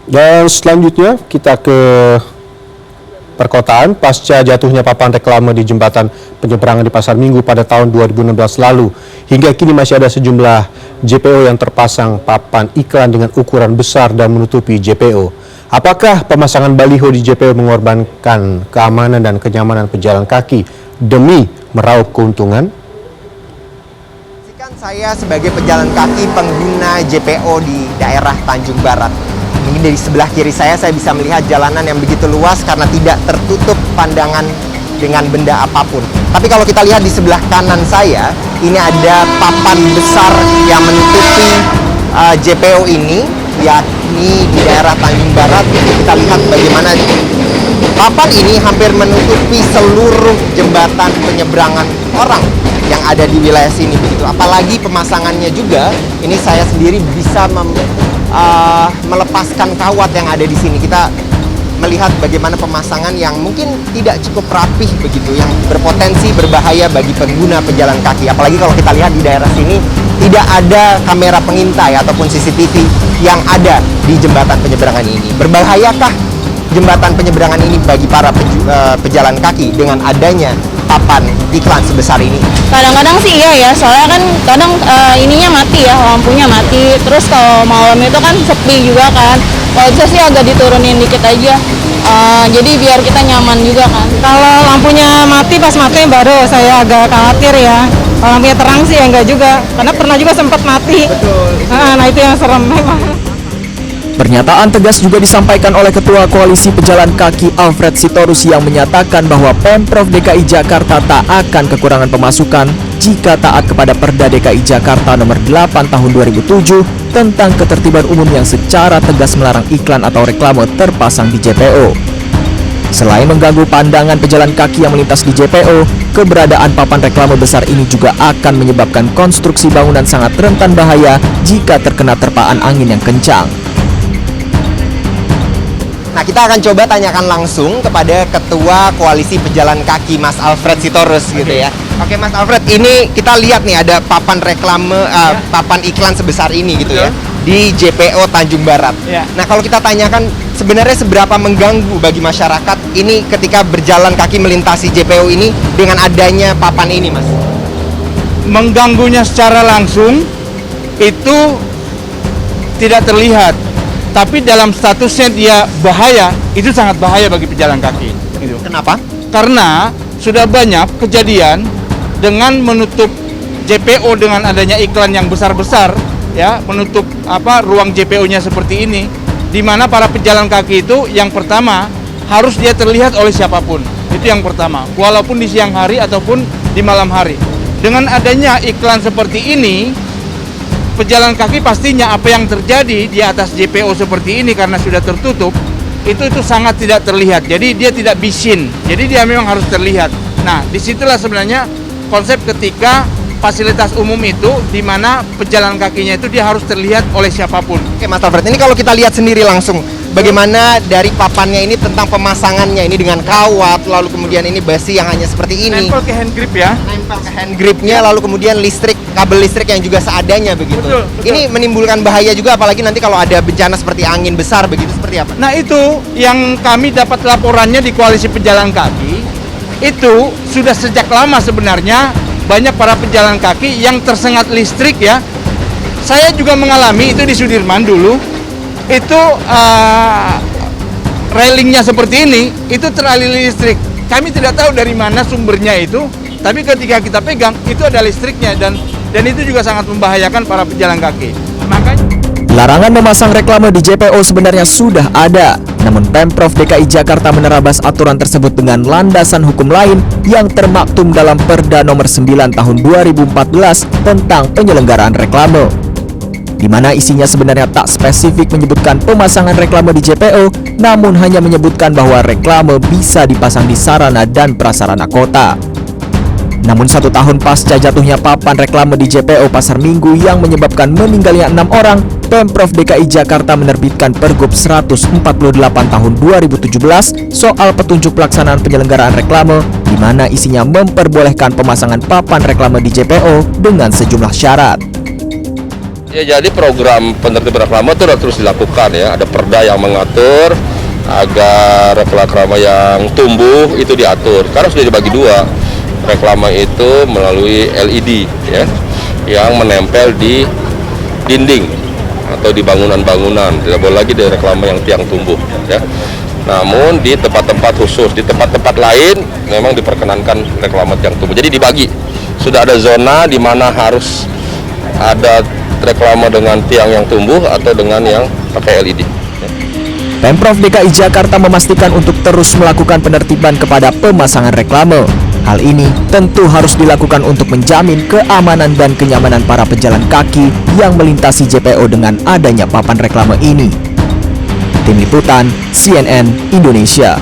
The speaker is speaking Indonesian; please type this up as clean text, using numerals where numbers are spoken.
Dan selanjutnya kita ke perkotaan. Pasca jatuhnya papan reklame di jembatan penyeberangan di Pasar Minggu pada tahun 2016 lalu, hingga kini masih ada sejumlah JPO yang terpasang papan iklan dengan ukuran besar dan menutupi JPO. Apakah pemasangan baliho di JPO mengorbankan keamanan dan kenyamanan pejalan kaki demi meraup keuntungan? Saya sebagai pejalan kaki pengguna JPO di daerah Tanjung Barat. Ini dari sebelah kiri saya bisa melihat jalanan yang begitu luas karena tidak tertutup pandangan dengan benda apapun. Tapi kalau kita lihat di sebelah kanan saya, ini ada papan besar yang menutupi JPO ini, yakni di daerah Tanjung Barat. Kita lihat bagaimana papan ini hampir menutupi seluruh jembatan penyeberangan orang yang ada di wilayah sini begitu. Apalagi pemasangannya juga, ini saya sendiri bisa melepaskan kawat yang ada di sini. Kita melihat bagaimana pemasangan yang mungkin tidak cukup rapih begitu, yang berpotensi berbahaya bagi pengguna pejalan kaki. Apalagi kalau kita lihat di daerah sini tidak ada kamera pengintai ataupun CCTV yang ada di jembatan penyeberangan ini. Berbahayakah jembatan penyeberangan ini bagi para pejalan kaki dengan adanya papan iklan sebesar ini? Kadang-kadang sih iya ya, soalnya kan kadang ininya mati ya, lampunya mati. Terus kalau malam itu kan sepi juga kan. Kalau bisa sih agak diturunin dikit aja. Jadi biar kita nyaman juga kan. Kalau lampunya mati, pas mati baru saya agak khawatir ya. Kalau lampunya terang sih ya enggak juga. Karena pernah juga sempat mati. Betul. Nah itu yang serem memang. Pernyataan tegas juga disampaikan oleh Ketua Koalisi Pejalan Kaki Alfred Sitorus yang menyatakan bahwa Pemprov DKI Jakarta tak akan kekurangan pemasukan jika taat kepada Perda DKI Jakarta nomor 8 tahun 2007 tentang ketertiban umum yang secara tegas melarang iklan atau reklame terpasang di JPO. Selain mengganggu pandangan pejalan kaki yang melintas di JPO, keberadaan papan reklame besar ini juga akan menyebabkan konstruksi bangunan sangat rentan bahaya jika terkena terpaan angin yang kencang. Nah, kita akan coba tanyakan langsung kepada Ketua Koalisi Pejalan Kaki, Mas Alfred Sitorus gitu ya. Oke, Mas Alfred, ini kita lihat nih ada papan reklame, papan iklan sebesar ini gitu ya, di JPO Tanjung Barat. Nah, kalau kita tanyakan sebenarnya seberapa mengganggu bagi masyarakat ini ketika berjalan kaki melintasi JPO ini dengan adanya papan ini, Mas? Mengganggunya secara langsung itu tidak terlihat. Tapi dalam statusnya dia bahaya, itu sangat bahaya bagi pejalan kaki. Gitu. Kenapa? Karena sudah banyak kejadian dengan menutup JPO dengan adanya iklan yang besar-besar, ya, menutup ruang JPO-nya seperti ini, di mana para pejalan kaki itu yang pertama harus dia terlihat oleh siapapun. Itu yang pertama, walaupun di siang hari ataupun di malam hari. Dengan adanya iklan seperti ini, pejalan kaki pastinya apa yang terjadi di atas JPO seperti ini karena sudah tertutup itu sangat tidak terlihat. Jadi dia tidak bisin. Jadi dia memang harus terlihat. Nah, disitulah sebenarnya konsep ketika fasilitas umum itu di mana pejalan kakinya itu dia harus terlihat oleh siapapun. Oke, Mas Alfred, ini kalau kita lihat sendiri langsung bagaimana dari papannya ini tentang pemasangannya ini dengan kawat, lalu kemudian ini besi yang hanya seperti ini. Nempel ke hand grip ya. Nempel ke hand gripnya, lalu kemudian kabel listrik yang juga seadanya begitu. Betul. Ini menimbulkan bahaya juga, apalagi nanti kalau ada bencana seperti angin besar begitu, seperti apa? Nah, itu yang kami dapat laporannya di Koalisi Pejalan Kaki, itu sudah sejak lama sebenarnya banyak para pejalan kaki yang tersengat listrik ya. Saya juga mengalami itu di Sudirman dulu. Itu railingnya seperti ini, itu teraliri listrik. Kami tidak tahu dari mana sumbernya itu, tapi ketika kita pegang itu ada listriknya dan itu juga sangat membahayakan para pejalan kaki. Makanya Larangan memasang reklame di JPO sebenarnya sudah ada, namun Pemprov DKI Jakarta menerabas aturan tersebut dengan landasan hukum lain yang termaktum dalam Perda nomor 9 tahun 2014 tentang penyelenggaraan reklame, di mana isinya sebenarnya tak spesifik menyebutkan pemasangan reklame di JPO, namun hanya menyebutkan bahwa reklame bisa dipasang di sarana dan prasarana kota. Namun 1 tahun pasca jatuhnya papan reklame di JPO Pasar Minggu yang menyebabkan meninggalnya 6 orang, Pemprov DKI Jakarta menerbitkan Pergub 148 tahun 2017 soal petunjuk pelaksanaan penyelenggaraan reklame, di mana isinya memperbolehkan pemasangan papan reklame di JPO dengan sejumlah syarat. Ya, jadi program penertiban reklame itu terus dilakukan ya. Ada perda yang mengatur agar reklame yang tumbuh itu diatur. Karena sudah dibagi dua. Reklame itu melalui LED ya, yang menempel di dinding atau di bangunan-bangunan. Tidak boleh lagi di reklame yang tiang tumbuh ya. Namun di tempat-tempat khusus, di tempat-tempat lain memang diperkenankan reklame tiang tumbuh. Jadi dibagi. Sudah ada zona di mana harus ada reklame dengan tiang yang tumbuh atau dengan yang pakai LED. Pemprov DKI Jakarta memastikan untuk terus melakukan penertiban kepada pemasangan reklame. Hal ini tentu harus dilakukan untuk menjamin keamanan dan kenyamanan para pejalan kaki yang melintasi JPO dengan adanya papan reklame ini. Tim Liputan CNN Indonesia.